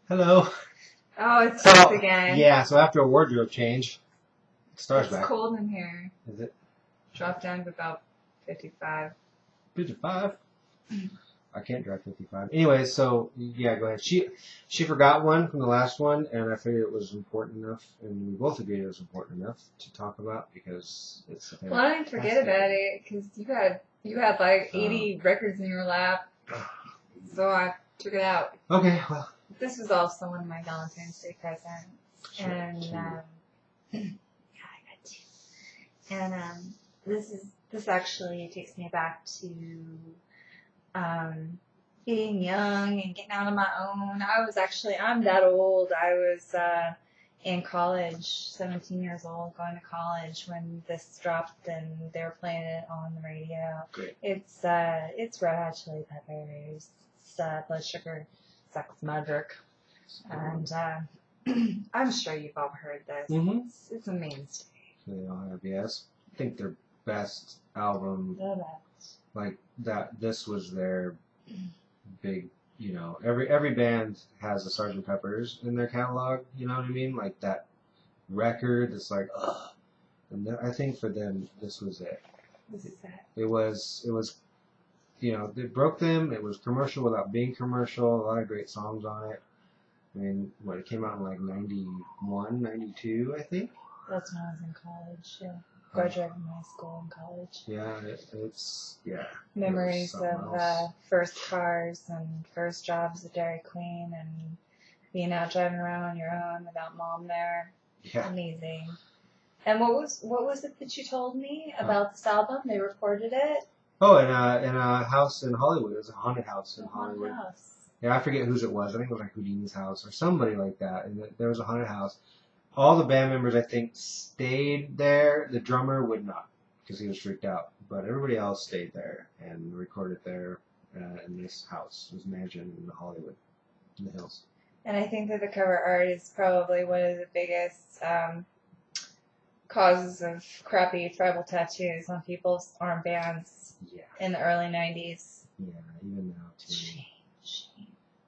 Hello. Oh, it's So, us again. yeah, so after a wardrobe change, it stars It's back. cold in here. Is it Drop down to about 55. 55? I can't drive 55. Anyway, so, yeah, go ahead. She forgot one from the last one, and I figured it was important enough, and we both agreed it was important enough to talk about because it's a Well, I didn't forget about it because you had like 80 records in your lap, so I took it out. Okay, well. This was also one of my Valentine's Day presents, Sure, and yeah, I got two. And this actually takes me back to being young and getting out on my own. I'm that old. I was in college, 17 years old, going to college when this dropped and they were playing it on the radio. Great. It's Red Hot Chili Peppers, Blood Sugar Sex Magic, and I'm sure you've all heard this. Mm-hmm. It's a mainstay. They all have, yes. I think their best album, The best. like that, this was their big, every band has a Sgt. Pepper's in their catalog, you know what I mean? Like that record, it's like, ugh. And I think for them, this was it. This is it. It was, it broke them. It was commercial without being commercial. A lot of great songs on it. I mean, it came out in like 91, 92, I think. That's when I was in college, yeah. Graduated from high school and college. Yeah, it's Memories of first cars and first jobs at Dairy Queen and being out driving around on your own without mom there. Yeah. Amazing. And what was it that you told me about this album? They recorded it? Oh, in a house in Hollywood. It was a haunted house in Hollywood. Haunted house. Yeah, I forget whose it was. I think it was like Houdini's house or somebody like that. And there was a haunted house. All the band members, I think, stayed there. The drummer would not because he was freaked out. But everybody else stayed there and recorded there in this house. It was mansion in Hollywood, in the hills. And I think that the cover art is probably one of the biggest causes of crappy tribal tattoos on people's armbands in the early 90s. Yeah, even now, too. Shame.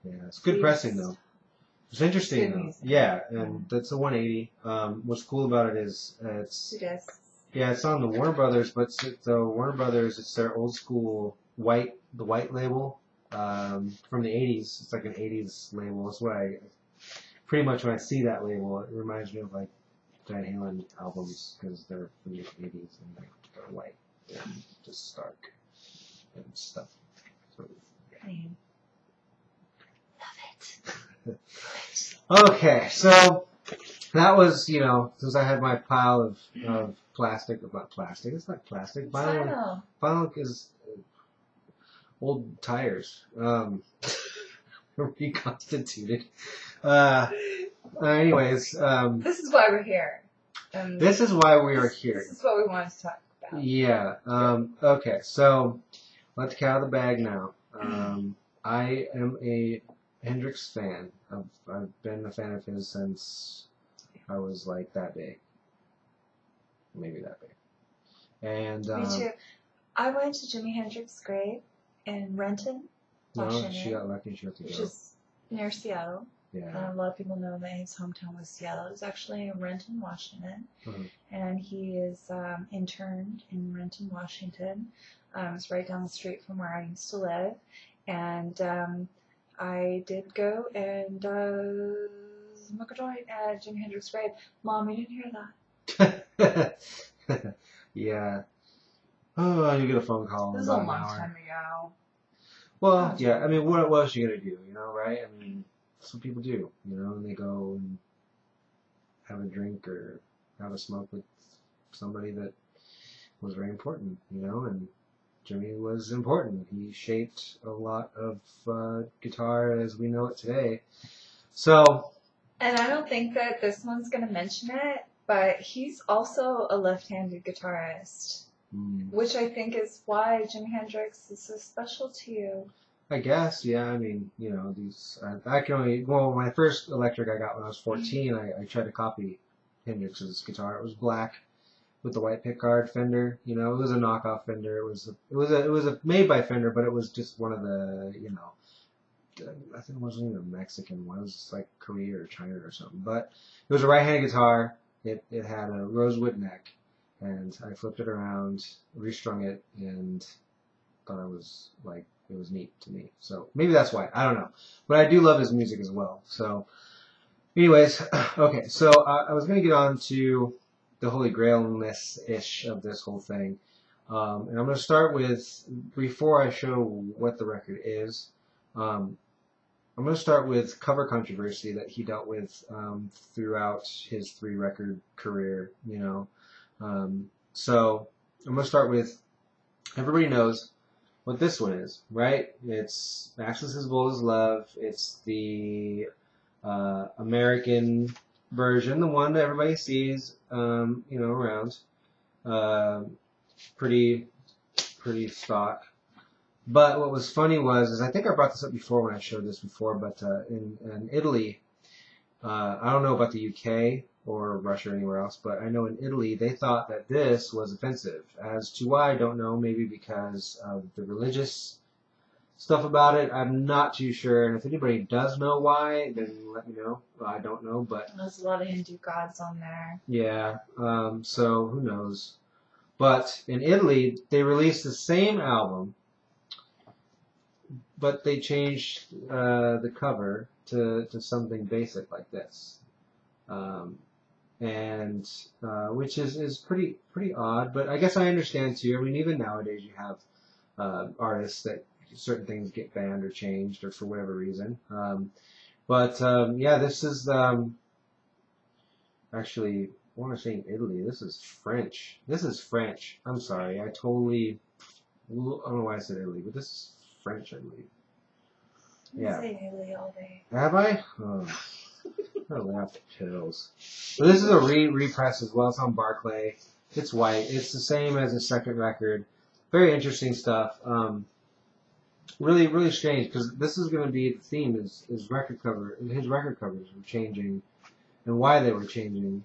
Yeah, it's good pressing, though. It's interesting, though. Music. Yeah, and that's a 180. What's cool about it is it's on the Warner Brothers, but the Warner Brothers, it's their old school the white label from the 80s. It's like an 80s label. That's why pretty much when I see that label, it reminds me of like Van Halen albums because they're from the 80s and they're white and just stark and stuff. So, yeah. Okay, so that was, since I had my pile of plastic, not plastic, it's not plastic, vinyl is old tires, reconstituted. Anyways. This is why we're here. This is why we are here. This is what we wanted to talk about. Yeah, okay, so let the cat out of the bag now. I am a Hendrix fan. I've been a fan of his since I was like that big. Maybe that big. And me too. I went to Jimi Hendrix's grave in Renton, Washington. She got lucky. She got to go. Which is near Seattle. Yeah. A lot of people know that his hometown was Seattle. It was actually in Renton, Washington. Mm-hmm. And he is interned in Renton, Washington. It's right down the street from where I used to live. And I did go and smoke a joint at Jimi Hendrix's grave. Mom, you didn't hear that. Yeah. Oh, you get a phone call. This was a long time ago. Well, yeah. I mean, what else are you gonna do? Right? I mean, that's what people do. And they go and have a drink or have a smoke with somebody that was very important. And Jimmy was important. He shaped a lot of guitar as we know it today. So. And I don't think that this one's going to mention it, but he's also a left-handed guitarist, which I think is why Jimi Hendrix is so special to you. I guess, yeah. I mean, I can only, my first electric I got when I was 14, I tried to copy Hendrix's guitar. It was black with the white pickguard Fender. It was a knockoff Fender. It was a made by Fender, but it was just one of the, I think it wasn't even a Mexican one. It was just like Korea or China or something. But it was a right-handed guitar. It had a rosewood neck, and I flipped it around, restrung it, and thought it was neat to me. So maybe that's why. I don't know. But I do love his music as well. So anyways, okay. So I was going to get on to the Holy Grailness-ish of this whole thing. And I'm going to start with, before I show what the record is, I'm going to start with cover controversy that he dealt with throughout his 3-record career, you know. So I'm going to start with, everybody knows what this one is, right? It's Matchless as Bold as Love. It's the American version, the one that everybody sees, you know, around. Pretty stock. But what was funny is I think I brought this up before when I showed this before, but in Italy, I don't know about the UK or Russia or anywhere else, but I know in Italy they thought that this was offensive. As to why, I don't know, maybe because of the religious stuff about it. I'm not too sure, and if anybody does know why, then let me know. I don't know, but there's a lot of Hindu gods on there. Yeah, so who knows. But in Italy, they released the same album, but they changed the cover to something basic like this, and which is pretty odd. But I guess I understand too. I mean, even nowadays you have artists that certain things get banned or changed or for whatever reason. Yeah, this is actually. I want to say in Italy. This is French. This is French. I'm sorry. I don't know why I said Italy, but this is French, I believe. Yeah. Say Italy all day. Have I? Oh. I laughed at pills. But this is a repress as well. It's on Barclay. It's white. It's the same as the second record. Very interesting stuff. Really strange, because this is going to be the theme. His record cover. His record covers were changing, and why they were changing.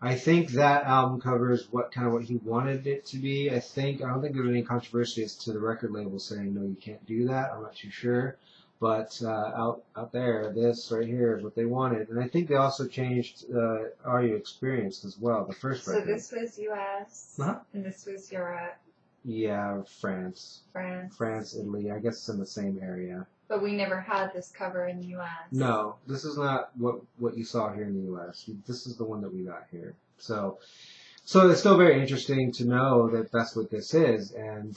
I think that album covers what he wanted it to be. I don't think there's any controversy as to the record label saying, no, you can't do that. I'm not too sure. But out there, this right here is what they wanted. And I think they also changed Are You Experienced as well, the first record. So this was U.S. And this was Europe. Yeah, France, Italy. I guess it's in the same area. But we never had this cover in the U.S. No, this is not what you saw here in the U.S. This is the one that we got here. So it's still very interesting to know that that's what this is and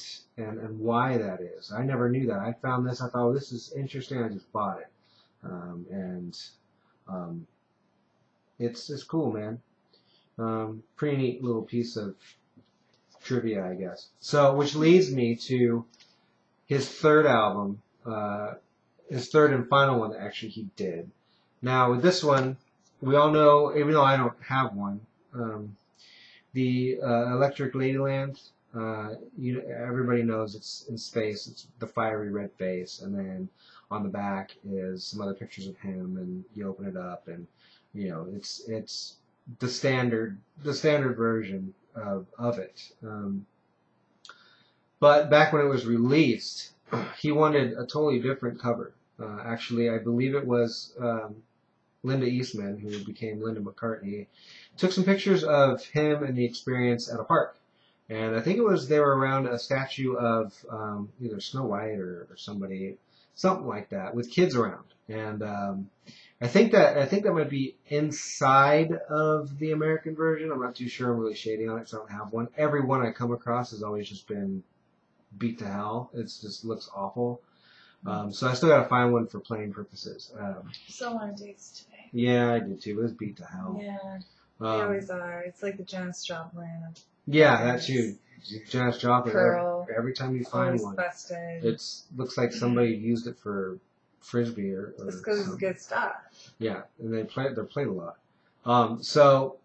why that is. I never knew that. I found this. I thought, oh, this is interesting. I just bought it, it's cool, man. Pretty neat little piece of trivia, I guess. So, which leads me to his third album. His third and final one that actually he did. Now with this one, we all know, even though I don't have one, the Electric Ladyland, everybody knows it's in space. It's the fiery red face, and then on the back is some other pictures of him, and you open it up, and it's the standard version of it. But back when it was released, he wanted a totally different cover. Actually, I believe it was Linda Eastman, who became Linda McCartney, took some pictures of him and the experience at a park. And I think they were around a statue of either Snow White or somebody, something like that, with kids around. And I think that might be inside of the American version. I'm not too sure. I'm really shady on it, so I don't have one. Every one I come across has always just been beat to hell. It just looks awful. So I still gotta find one for playing purposes. So one of these today. Yeah, I did too. It was beat to hell. Yeah, they always are. It's like the Janis Joplin. Yeah, that too. Janis Joplin. Pearl. Every time you find one, busted. it looks like somebody used it for frisbee or just because it's good stuff. Yeah, and they're played a lot. So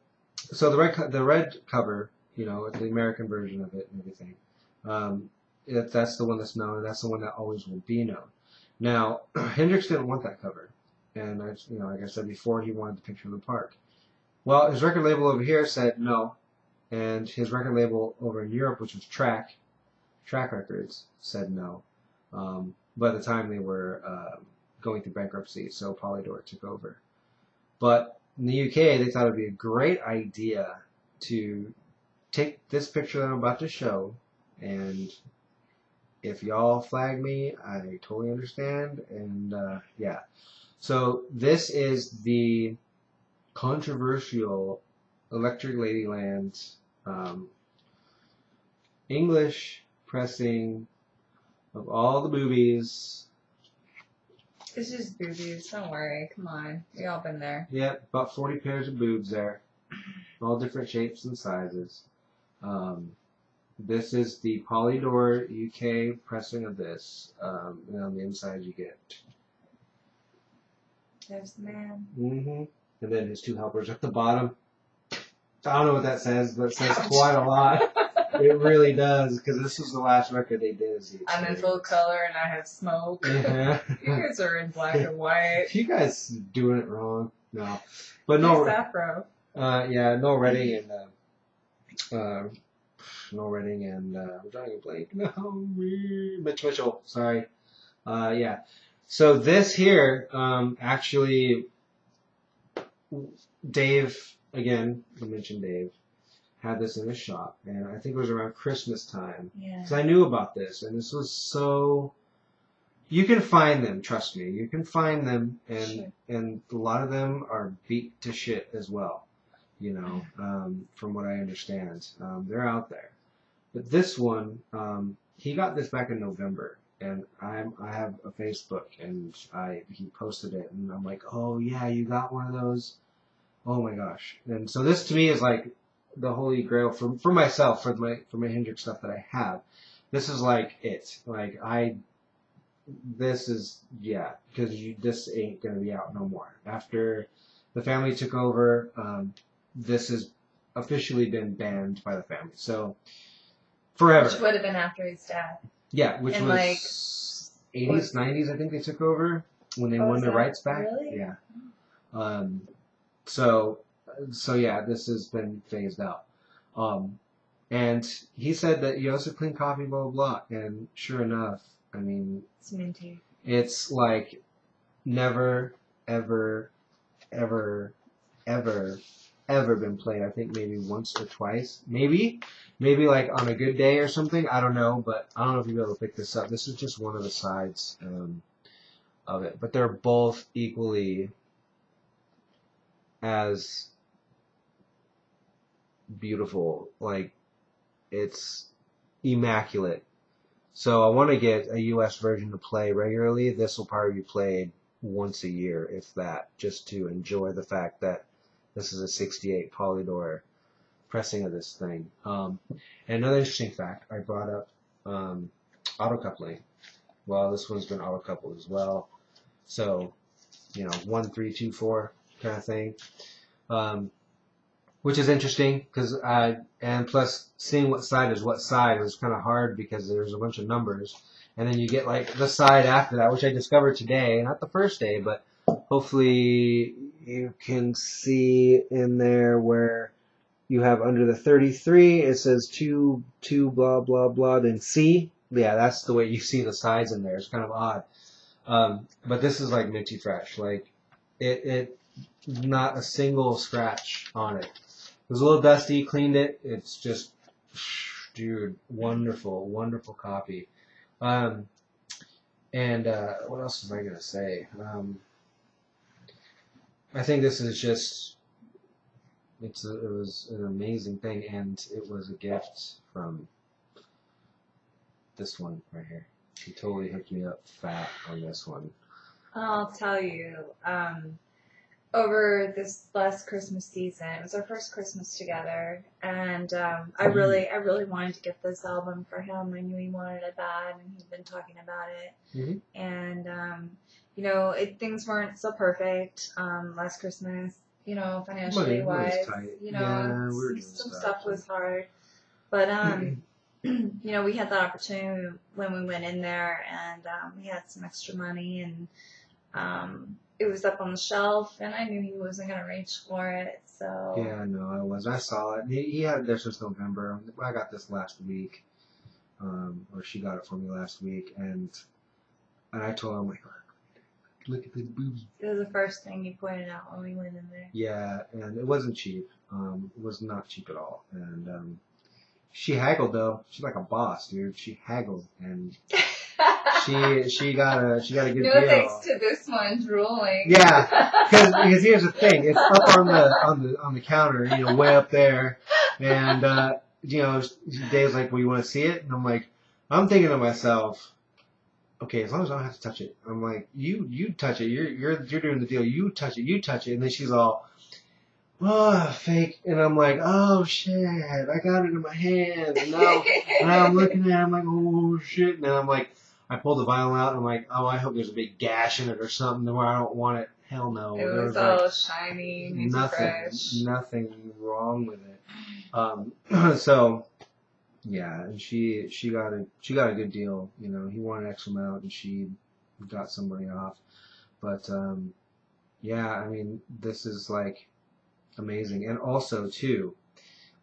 the red cover, the American version of it and everything. That's the one that's known, and that's the one that always will be known. Now, Hendrix didn't want that cover, and like I said before, he wanted the picture of the park. Well, his record label over here said no, and his record label over in Europe, which was Track Records, said no. by the time they were going through bankruptcy, so Polydor took over. But in the UK, they thought it would be a great idea to take this picture that I'm about to show, and if y'all flag me, I totally understand, and yeah. So this is the controversial Electric Ladyland English pressing of all the boobies. It's just boobies, don't worry, come on, we all been there. Yep, about 40 pairs of boobs there, all different shapes and sizes. This is the Polydor UK pressing of this, and on the inside you get... There's the man. And then his two helpers at the bottom. I don't know what that says, but it says quite a lot. It really does, because this was the last record they did. I'm in full color and I have smoke. You guys are in black and white. You guys doing it wrong. No. But no. Afro. Yeah, no Redding and no Redding and I'm drawing a blank. No, Mitch Mitchell. Sorry. Yeah. So this here, actually, Dave, again, I mentioned Dave, had this in his shop, and I think it was around Christmas time. Yeah. Because I knew about this, and this was so... You can find them, trust me. You can find them, and a lot of them are beat to shit as well, you know, from what I understand. They're out there. But this one, he got this back in November, and I have a Facebook, and he posted it, and I'm like, oh yeah, you got one of those? Oh my gosh. And so this to me is like the Holy Grail for myself, for my Hendrix stuff that I have. This is like it. Like this is, yeah, because this ain't gonna be out no more. After the family took over, this has officially been banned by the family. So forever. Which would have been after his death. Yeah, which was like 80s, 90s. I think they took over when they won their rights back. Really? Yeah. So yeah, this has been phased out. And he said that you also clean coffee, blah, blah, blah. And sure enough, I mean... It's minty. It's like never, ever, ever, ever, ever been played. I think maybe once or twice. Maybe like on a good day or something. I don't know, but I don't know if you'll be able to pick this up. This is just one of the sides of it. But they're both equally as beautiful. Like, it's immaculate. So I want to get a US version to play regularly. This will probably be played once a year, if that, just to enjoy the fact that this is a 68 Polydor pressing of this thing. And another interesting fact, I brought up auto coupling. Well, this one's been auto coupled as well. So, you know, 1, 3, 2, 4 kind of thing. Which is interesting, because and plus seeing what side is what side was kind of hard because there's a bunch of numbers, and then you get like the side after that, which I discovered today, not the first day, but hopefully you can see in there where you have under the 33, it says 2 blah blah blah, then C. Yeah, that's the way you see the sides in there. It's kind of odd, but this is like minty fresh, like it not a single scratch on it. It was a little dusty, cleaned it. It's just, dude, wonderful, wonderful copy. And what else was I going to say? I think this is just, it was an amazing thing, and it was a gift from this one right here. He totally hooked me up fat on this one. I'll tell you, over this last Christmas season, it was our first Christmas together, and I really wanted to get this album for him. I knew he wanted it bad, and he'd been talking about it. And you know, things weren't so perfect last Christmas. You know, financially wise, you know, some stuff was hard, but you know, we had that opportunity when we went in there, and we had some extra money, and it was up on the shelf, and I knew he wasn't going to reach for it, so... Yeah, no, I was. I saw it. He had it there since November. I got this last week, or she got it for me last week, and And I told her, I'm like, look at the boobs. It was the first thing you pointed out when we went in there. Yeah, and it wasn't cheap. It was not cheap at all. And she haggled though. She's like a boss, dude. She haggled and she got a good deal. No thanks to this one drooling. Yeah, because here's the thing. It's up on the counter, you know, way up there, and you know, Dave's like, "Well, you want to see it?" And I'm thinking to myself, okay, as long as I don't have to touch it. I'm like, you touch it. You're doing the deal. You touch it. And then she's all, oh, fake. And I'm like, oh shit, I got it in my hands. And now I'm looking at it. I'm like, oh shit. And then I'm like, I pulled the vinyl out. And I'm like, oh, I hope there's a big gash in it or something where I don't want it. Hell no. It was all like, shiny, nothing wrong with it. So. Yeah, and she got a good deal. You know, he wanted X amount, and she got some money off. But yeah, I mean, this is like amazing. And also too,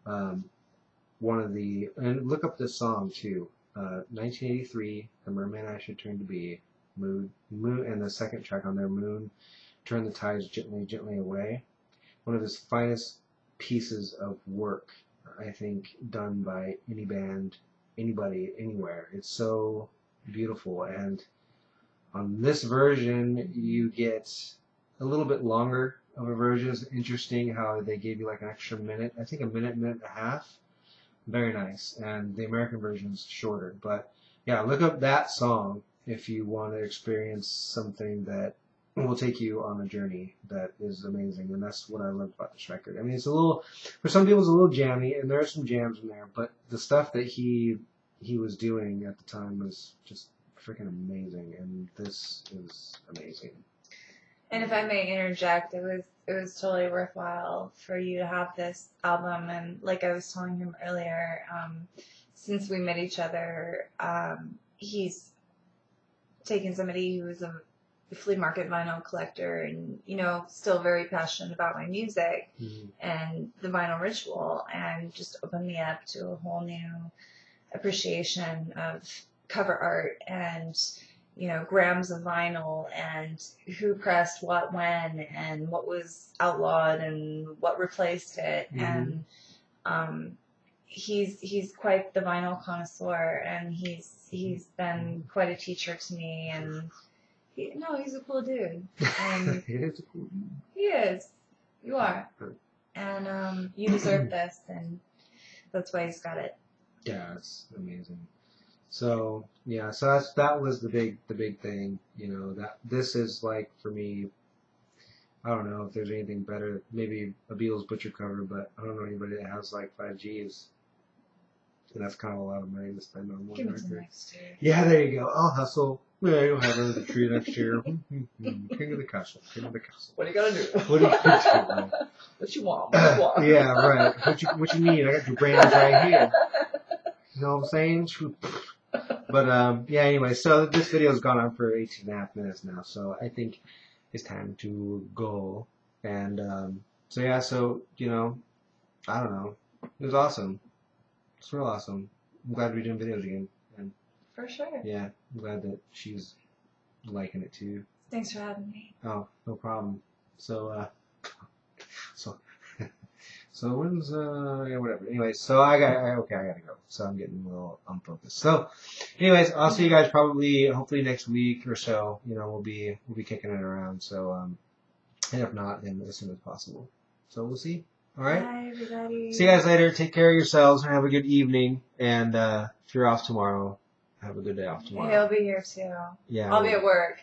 one of the and look up this song too. 1983, The Merman I Should Turn to Be, Moon, and the second track on there, Moon, Turn the Tides Gently, Gently Away. One of his finest pieces of work, I think, done by any band, anybody, anywhere. It's so beautiful. And on this version, you get a little bit longer of a version. It's interesting how they gave you like an extra minute. I think a minute and a half. Very nice. And the American version is shorter. But yeah, look up that song if you want to experience something that will take you on a journey that is amazing, and that's what I love about this record. I mean, it's a little, for some people, it's a little jammy, and there are some jams in there, but the stuff that he was doing at the time was just freaking amazing, and this is amazing. And if I may interject, it was totally worthwhile for you to have this album, and like I was telling him earlier, since we met each other, he's taken somebody who was a flea market vinyl collector and, you know, still very passionate about my music and the vinyl ritual, and just opened me up to a whole new appreciation of cover art and, you know, grams of vinyl and who pressed what when and what was outlawed and what replaced it. And he's quite the vinyl connoisseur, and he's been quite a teacher to me, and he's a cool dude. And he is a cool dude. He is. You are. And you deserve this, and that's why he's got it. Yeah, it's amazing. So yeah, so that was the big thing. You know, that this is like, for me, I don't know if there's anything better. Maybe a Beatles Butcher cover, but I don't know anybody that has like 5 Gs. And that's kind of a lot of money to spend on one record. Give it to next year. Yeah, there you go. I'll hustle. Yeah, you'll have another tree next year. King of the castle. King of the castle. What are you gonna do? What do you do? What you want? What you want? Yeah, right. What you need? I got your brands right here. You know what I'm saying? But yeah. Anyway, so this video's gone on for 18.5 minutes now, so I think it's time to go. And so yeah, so you know, I don't know. It was awesome. It's real awesome. I'm glad we're doing videos again. And for sure. Yeah, I'm glad that she's liking it too. Thanks for having me. Oh, no problem. So, so when's yeah, whatever. Anyways, so I gotta go. So I'm getting a little unfocused. So, anyways, I'll see you guys hopefully next week or so. You know, we'll be kicking it around. So, and if not, then as soon as possible. So we'll see. All right. Bye, everybody. See you guys later. Take care of yourselves and have a good evening. And if you're off tomorrow, have a good day off tomorrow. He'll be here too. Yeah. I'll be at work.